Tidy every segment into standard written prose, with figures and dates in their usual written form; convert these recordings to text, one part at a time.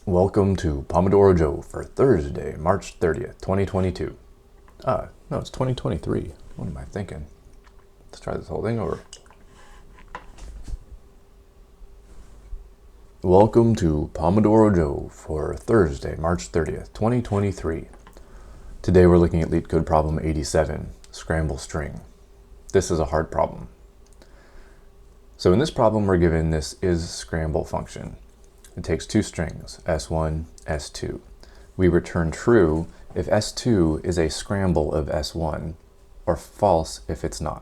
Welcome to Pomodoro Joe for Thursday, March 30th, 2022. No, it's 2023. What am I thinking? Let's try this whole thing over. Welcome to Pomodoro Joe for Thursday, March 30th, 2023. Today we're looking at LeetCode problem 87, Scramble string. This is a hard problem. So in this problem we're given this isScramble function. It takes two strings, S1, S2. We return true if S2 is a scramble of S1, or false if it's not.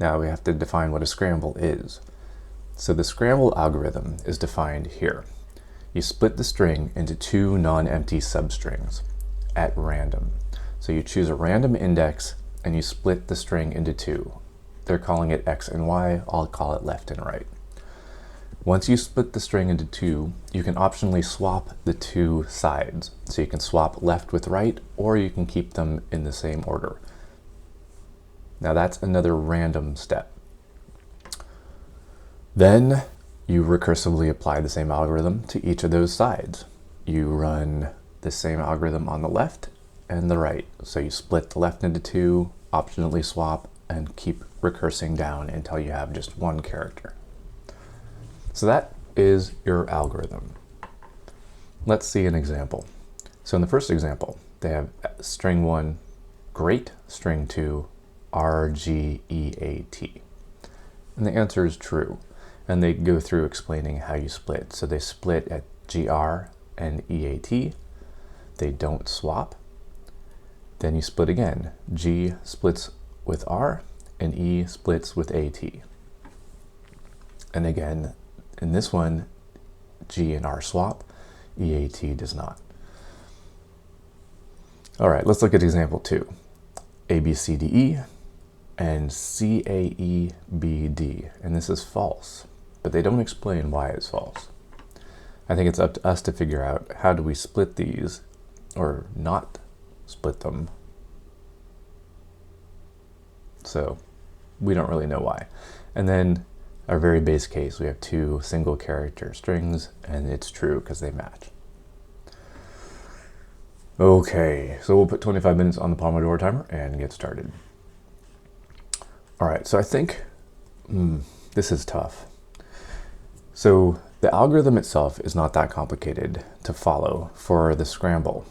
Now we have to define what a scramble is. So the scramble algorithm is defined here. You split the string into two non-empty substrings at random. So you choose a random index and you split the string into two. They're calling it X and Y, I'll call it left and right. Once you split the string into two, you can optionally swap the two sides. So you can swap left with right, or you can keep them in the same order. Now that's another random step. Then you recursively apply the same algorithm to each of those sides. You run the same algorithm on the left and the right. So you split the left into two, optionally swap, and keep recursing down until you have just one character. So that is your algorithm. Let's see an example. So in the first example, they have string 1, great, string 2, RGEAT. And the answer is true. And they go through explaining how you split. So they split at GR and EAT. They don't swap. Then you split again. G splits with R and E splits with AT. And again, in this one, G and R swap, EAT does not. All right, let's look at example 2. ABCDE and CAEBD, and this is false, but they don't explain why it's false. I think it's up to us to figure out how do we split these or not split them. So we don't really know why. And then our very base case, we have two single character strings, and it's true because they match. Okay, so we'll put 25 minutes on the Pomodoro timer and get started. All right, so I think this is tough. So the algorithm itself is not that complicated to follow for the scramble.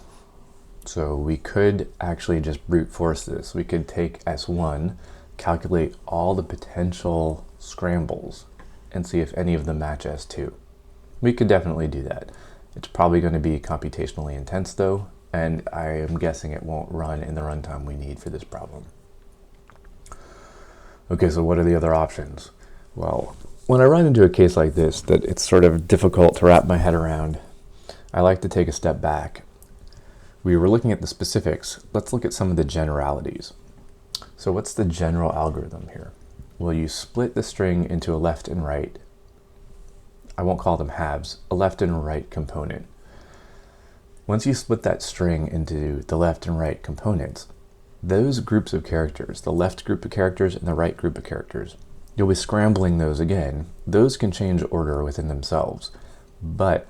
So we could actually just brute force this. We could take S1, calculate all the potential scrambles and see if any of them match S2. We could definitely do that. It's probably going to be computationally intense though, and I am guessing it won't run in the runtime we need for this problem. Okay, so what are the other options? Well, when I run into a case like this that it's sort of difficult to wrap my head around, I like to take a step back. We were looking at the specifics. Let's look at some of the generalities. So what's the general algorithm here? Well, you split the string into a left and right. I won't call them halves, a left and right component. Once you split that string into the left and right components, those groups of characters, the left group of characters and the right group of characters, you'll be scrambling those again. Those can change order within themselves, but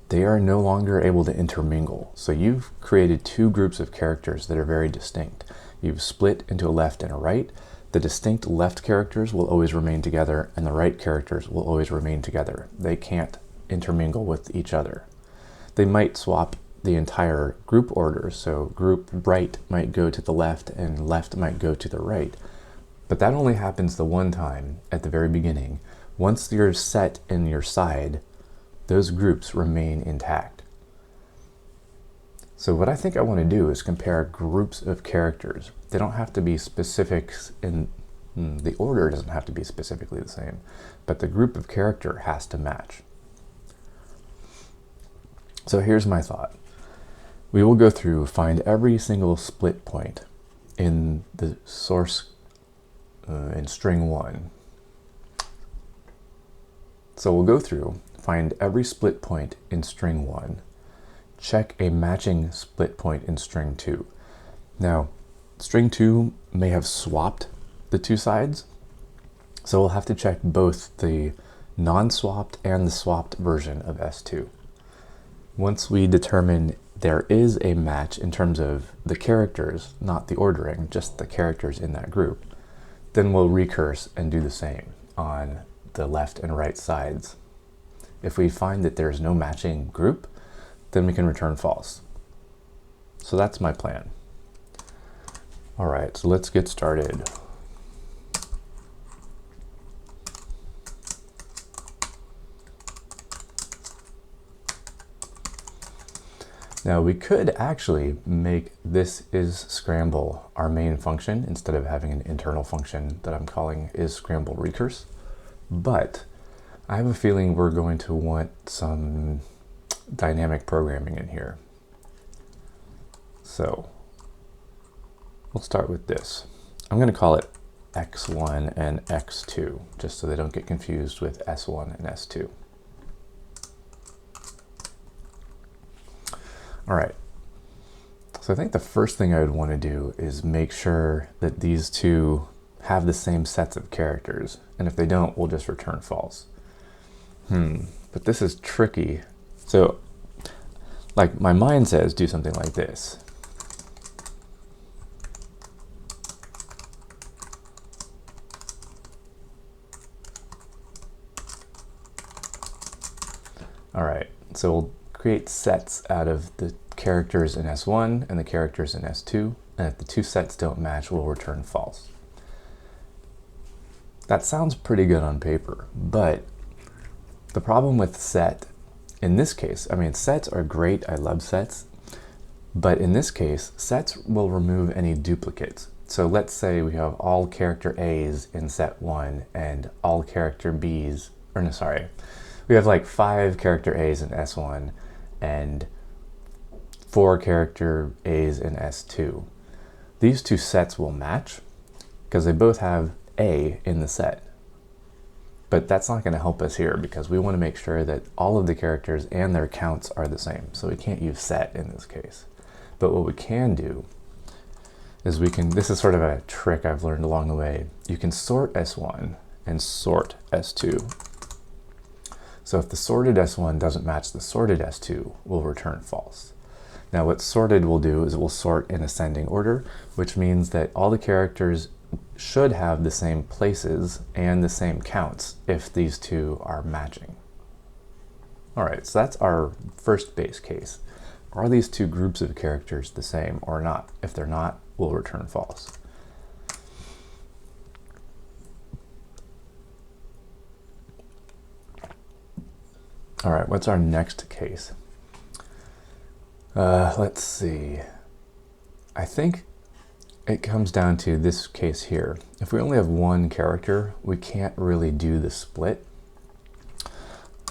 they are no longer able to intermingle. So you've created two groups of characters that are very distinct. You've split into a left and a right. The distinct left characters will always remain together and the right characters will always remain together. They can't intermingle with each other. They might swap the entire group order, so group right might go to the left and left might go to the right. But that only happens the one time at the very beginning. Once you're set in your side, those groups remain intact. So what I think I want to do is compare groups of characters. They don't have to be specifics in the order doesn't have to be specifically the same, but the group of character has to match. So here's my thought. We will go through, find every single split point in the source in string 1. So we'll go through, find every split point in string 1, check a matching split point in string 2. Now, string 2 may have swapped the two sides, so we'll have to check both the non-swapped and the swapped version of S2. Once we determine there is a match in terms of the characters, not the ordering, just the characters in that group, then we'll recurse and do the same on the left and right sides. If we find that there's no matching group, then we can return false. So that's my plan. All right, so let's get started. Now we could actually make this is Scramble our main function instead of having an internal function that I'm calling is Scramble recurse. But I have a feeling we're going to want some dynamic programming in here. So we'll start with this. I'm going to call it x1 and x2, just so they don't get confused with s1 and s2. All right, so I think the first thing I would want to do is make sure that these two have the same sets of characters, and if they don't, we'll just return false. But this is tricky. So, like, my mind says do something like this. All right, so we'll create sets out of the characters in S1 and the characters in S2, and if the two sets don't match, we'll return false. That sounds pretty good on paper, but the problem with set, in this case, I mean, sets are great, I love sets, but in this case, sets will remove any duplicates. So let's say we have all character A's in set 1 and all character B's, or no, sorry, we have like 5 character A's in S1 and 4 character A's in S2. These two sets will match because they both have A in the set. But that's not going to help us here because we want to make sure that all of the characters and their counts are the same. So we can't use set in this case. But what we can do is this is sort of a trick I've learned along the way. You can sort S1 and sort S2. So if the sorted S1 doesn't match the sorted S2, we'll return false. Now what sorted will do is it will sort in ascending order, which means that all the characters should have the same places and the same counts if these two are matching. All right, so that's our first base case. Are these two groups of characters the same or not? If they're not, we'll return false. All right, what's our next case? Let's see. I think it comes down to this case here. If we only have one character, we can't really do the split.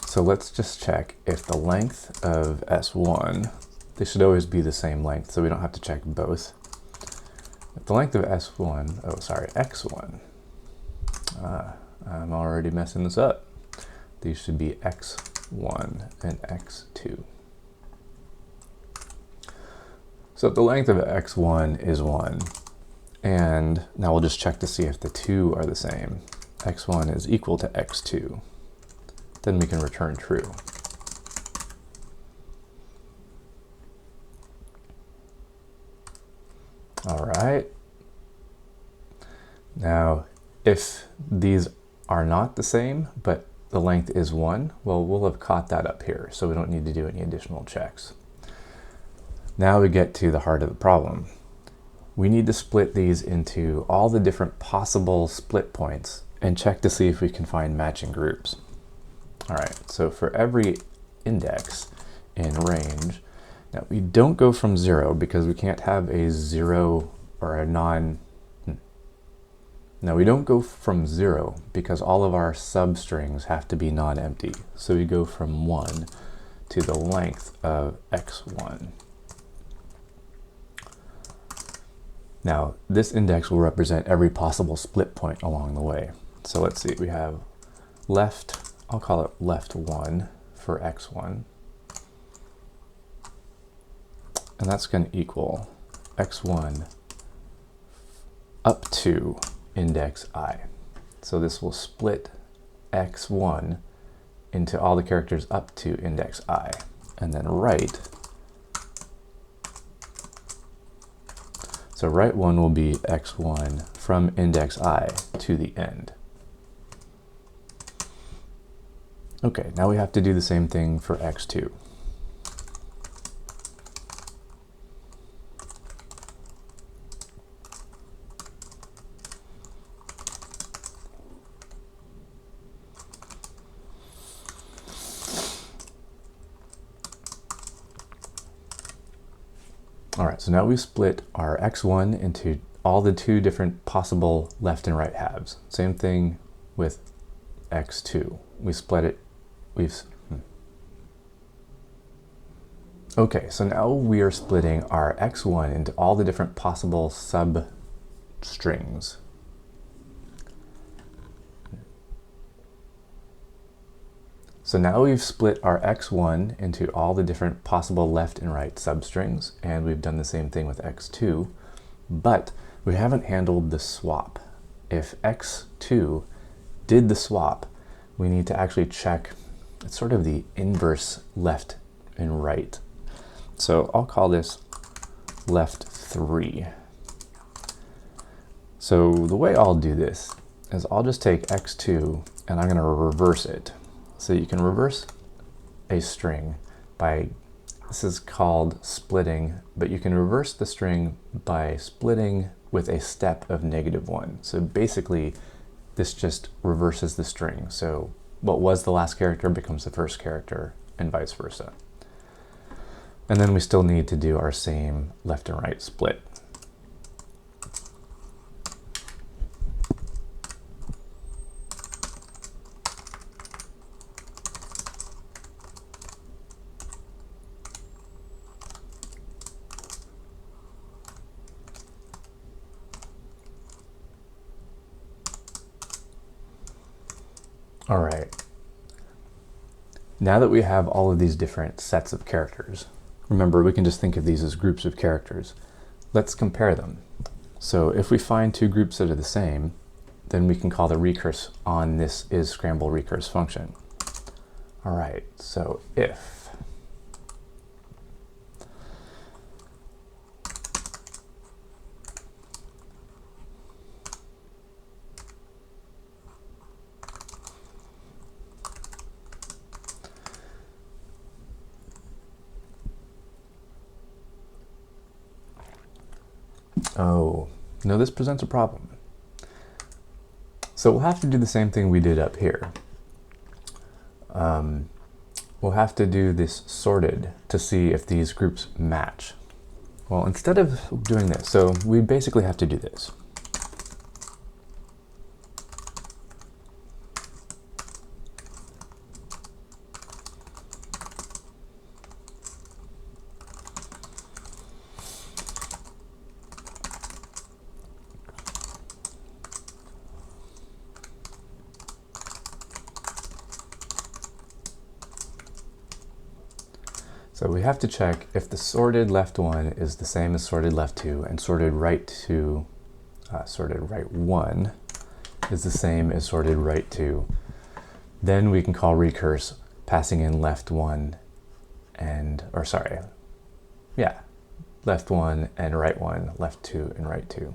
So let's just check if the length of S1, they should always be the same length, so we don't have to check both. If the length of X1, I'm already messing this up. These should be X1 and X2. So if the length of X1 is 1, and now we'll just check to see if the two are the same. X1 is equal to X2. Then we can return true. All right. Now, if these are not the same, but the length is 1, well, we'll have caught that up here, so we don't need to do any additional checks. Now we get to the heart of the problem. We need to split these into all the different possible split points and check to see if we can find matching groups. All right, so for every index in range, now we don't go from 0 because we can't have a 0 or a non. Now we don't go from 0 because all of our substrings have to be non-empty. So we go from 1 to the length of X1. Now, this index will represent every possible split point along the way. So let's see, we have left, I'll call it left 1 for X1. And that's going to equal X1 up to index I. So this will split X1 into all the characters up to index I, and then write. So write 1 will be x1 from index I to the end. Okay, now we have to do the same thing for x2. All right, so now we've split our x1 into all the 2 different possible left and right halves. Same thing with x2. We split it. Okay, so now we are splitting our x1 into all the different possible substrings. So now we've split our x1 into all the different possible left and right substrings, and we've done the same thing with x2, but we haven't handled the swap. If x2 did the swap, we need to actually check, it's sort of the inverse left and right. So I'll call this left 3. So the way I'll do this is I'll just take x2 and I'm going to reverse it. So you can reverse a string by, this is called splitting, but you can reverse the string by splitting with a step of -1. So basically, this just reverses the string. So what was the last character becomes the first character, and vice versa. And then we still need to do our same left and right split. All right, now that we have all of these different sets of characters, remember we can just think of these as groups of characters. Let's compare them. So if we find 2 groups that are the same, then we can call the recurse on this is Scramble recurse function. All right, so if oh, no, this presents a problem. So we'll have to do the same thing we did up here. We'll have to do this sorted to see if these groups match. Well, instead of doing this, so we basically have to do this. So we have to check if the sorted left 1 is the same as sorted left 2, and sorted right 2, sorted right 1 is the same as sorted right 2. Then we can call recurse passing in left 1 and, or sorry, yeah, left 1 and right 1, left 2 and right 2.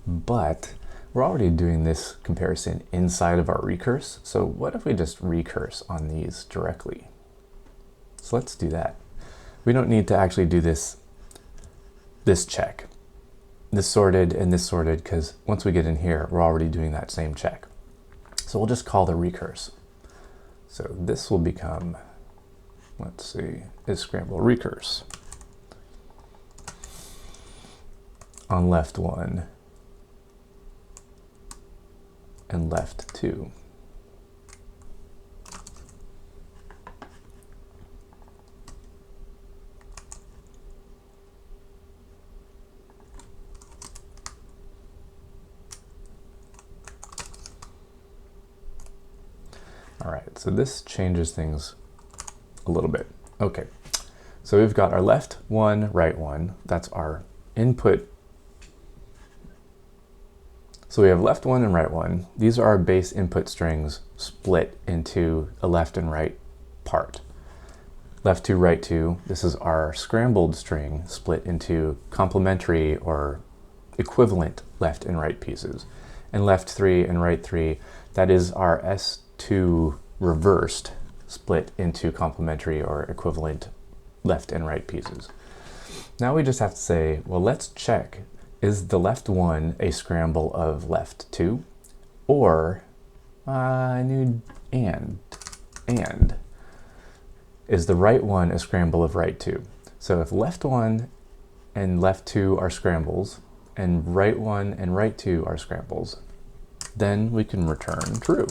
But we're already doing this comparison inside of our recurse, so what if we just recurse on these directly? So let's do that. We don't need to actually do this check, this sorted and this sorted, because once we get in here, we're already doing that same check. So we'll just call the recurse. So this will become, let's see, is Scramble recurse on left 1 and left 2. All right, so this changes things a little bit. Okay, so we've got our left 1, right 1. That's our input. So So we have left one and right one. These are our base input strings split into a left and right part. Left 2, right 2, this is our scrambled string split into complementary or equivalent left and right pieces. And left 3 and right 3, that is our S2 reversed split into complementary or equivalent left and right pieces. Now we just have to say, well, let's check, is the left 1 a scramble of left 2? Or, I knew and. Is the right 1 a scramble of right 2? So if left 1 and left 2 are scrambles, and right 1 and right 2 are scrambles, then we can return true.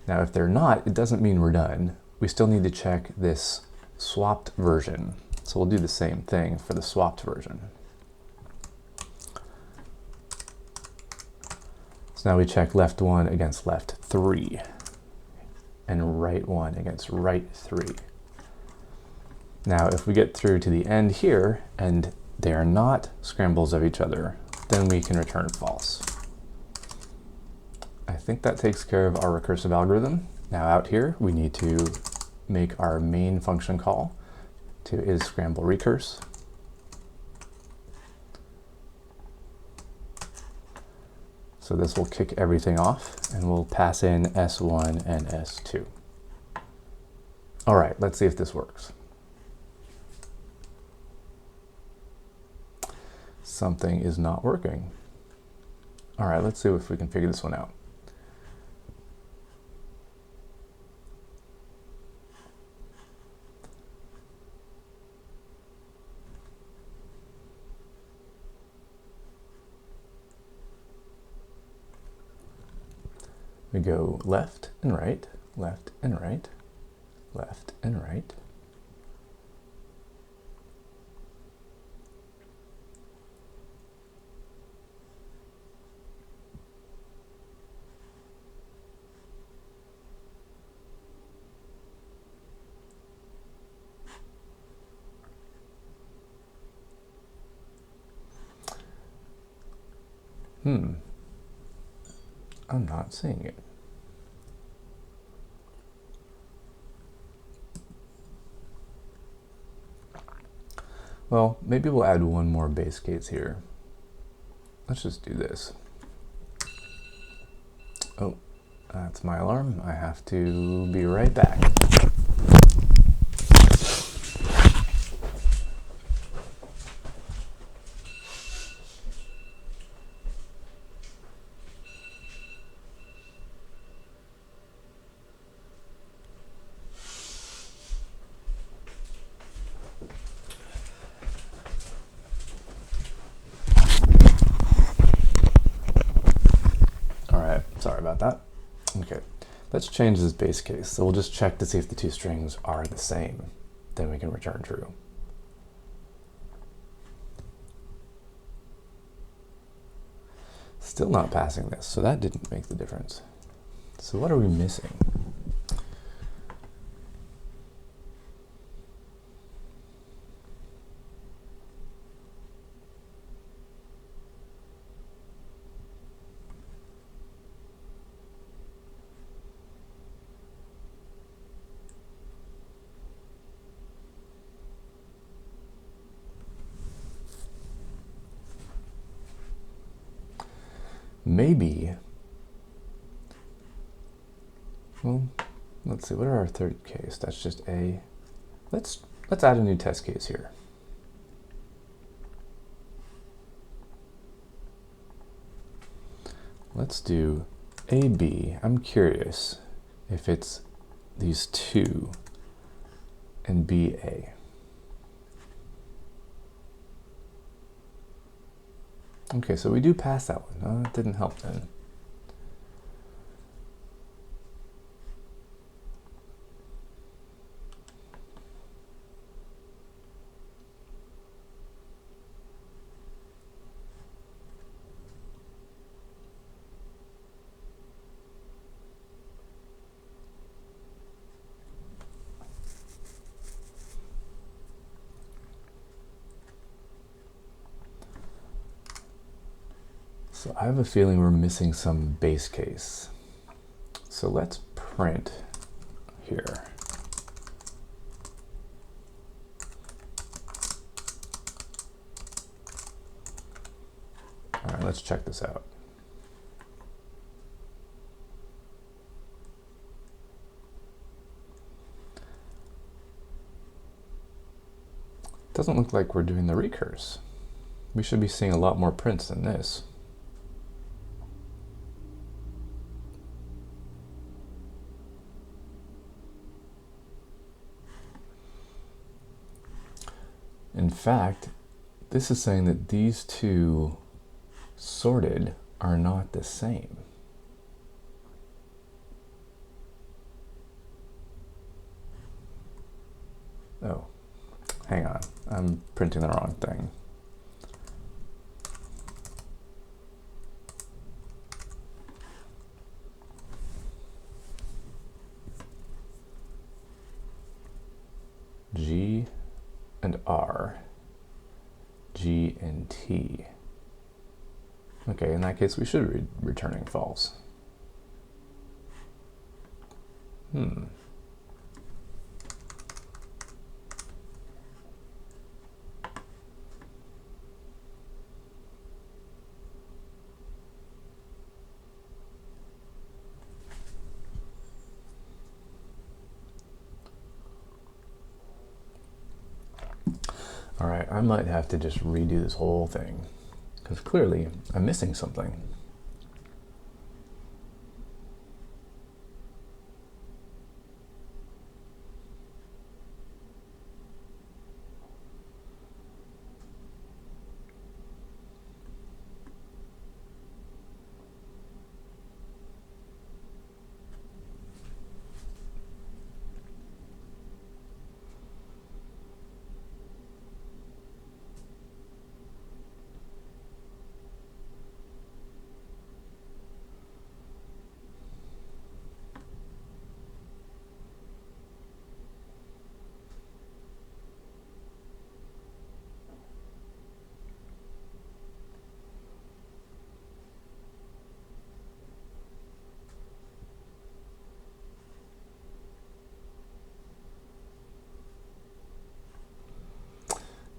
Now if they're not, it doesn't mean we're done. We still need to check this swapped version. So we'll do the same thing for the swapped version. So now we check left 1 against left 3. And right 1 against right 3. Now if we get through to the end here and they are not scrambles of each other, then we can return false. I think that takes care of our recursive algorithm. Now out here we need to make our main function call to isScramble recurse. So this will kick everything off, and we'll pass in S1 and S2. All right, let's see if this works. Something is not working. All right, let's see if we can figure this one out. We go left and right, left and right, left and right. I'm not seeing it. Well, maybe we'll add one more base case here. Let's just do this. Oh, that's my alarm. I have to be right back. Sorry about that. Okay, let's change this base case. So we'll just check to see if the two strings are the same. Then we can return true. Still not passing this, so that didn't make the difference. So what are we missing? Maybe, well, let's see, what are our third case? That's just a, let's add a new test case here. Let's do AB. I'm curious if it's these two and BA. Okay, so we do pass that one. No, that didn't help then. So I have a feeling we're missing some base case. So let's print here. All right, let's check this out. Doesn't look like we're doing the recurse. We should be seeing a lot more prints than this. In fact, this is saying that these two sorted are not the same. Oh, hang on. I'm printing the wrong thing. G and R, G and T. Okay, in that case, we should be returning false. All right, I might have to just redo this whole thing because clearly I'm missing something.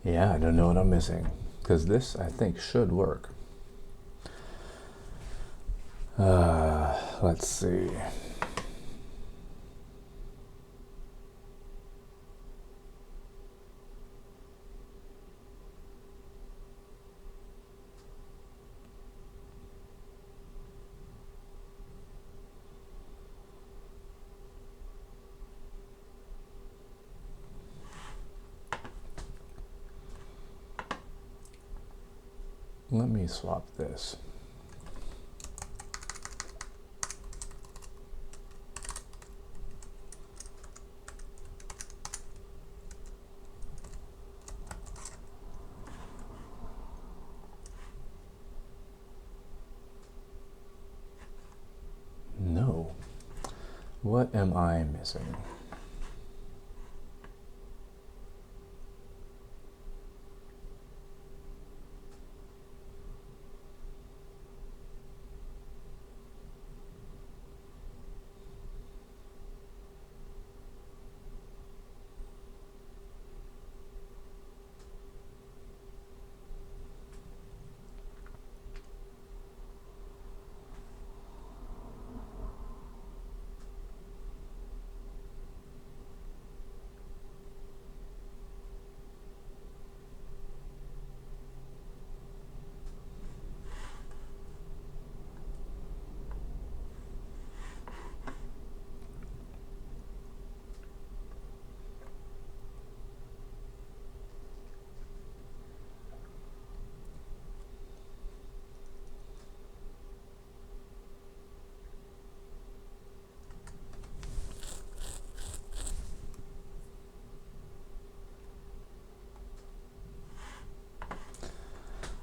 Yeah, I don't know what I'm missing because this, I think, should work. Let's see. Let me swap this. No. What am I missing?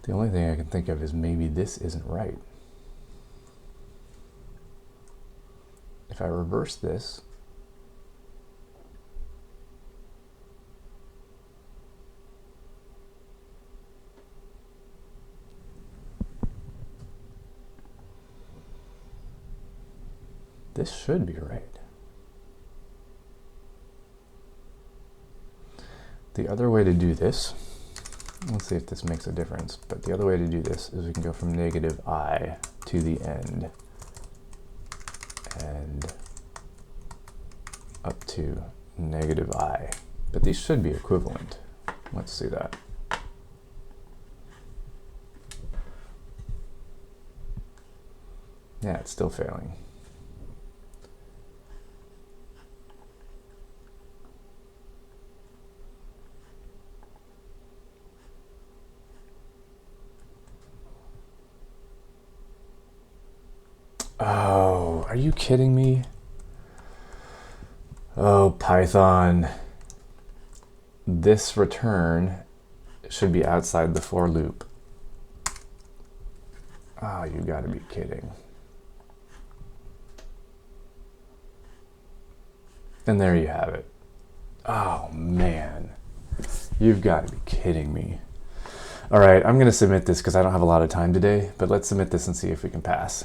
The only thing I can think of is maybe this isn't right. If I reverse this, this should be right. The other way to do this, let's see if this makes a difference, but the other way to do this is we can go from -I to the end and up to -I, but these should be equivalent. Let's see that. Yeah, it's still failing. Oh, are you kidding me? Oh, Python. This return should be outside the for loop. Oh, you gotta be kidding. And there you have it. Oh, man. You've got to be kidding me. All right, I'm going to submit this because I don't have a lot of time today, but let's submit this and see if we can pass.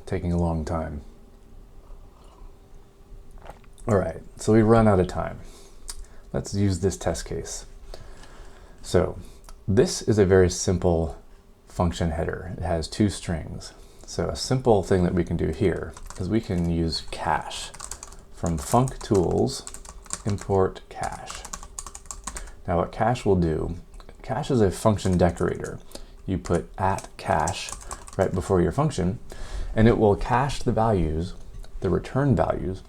Taking a long time. All right, so we run out of time. Let's use this test case. So this is a very simple function header. It has 2 strings. So a simple thing that we can do here is we can use cache. From func tools, import cache. Now what cache will do, cache is a function decorator. You put @cache right before your function, and it will cache the values, the return values,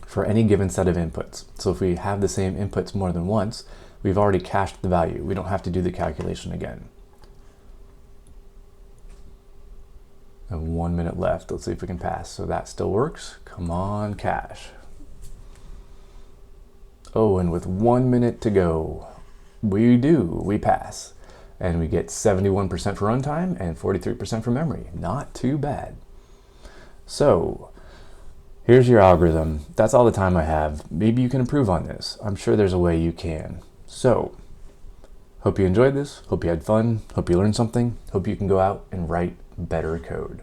for any given set of inputs. So if we have the same inputs more than once, we've already cached the value. We don't have to do the calculation again. And 1 minute left. Let's see if we can pass. So that still works. Come on, cache. Oh, and with 1 minute to go, we pass. And we get 71% for runtime and 43% for memory. Not too bad. So here's your algorithm. That's all the time I have. Maybe you can improve on this. I'm sure there's a way you can. So, hope you enjoyed this. Hope you had fun. Hope you learned something. Hope you can go out and write better code.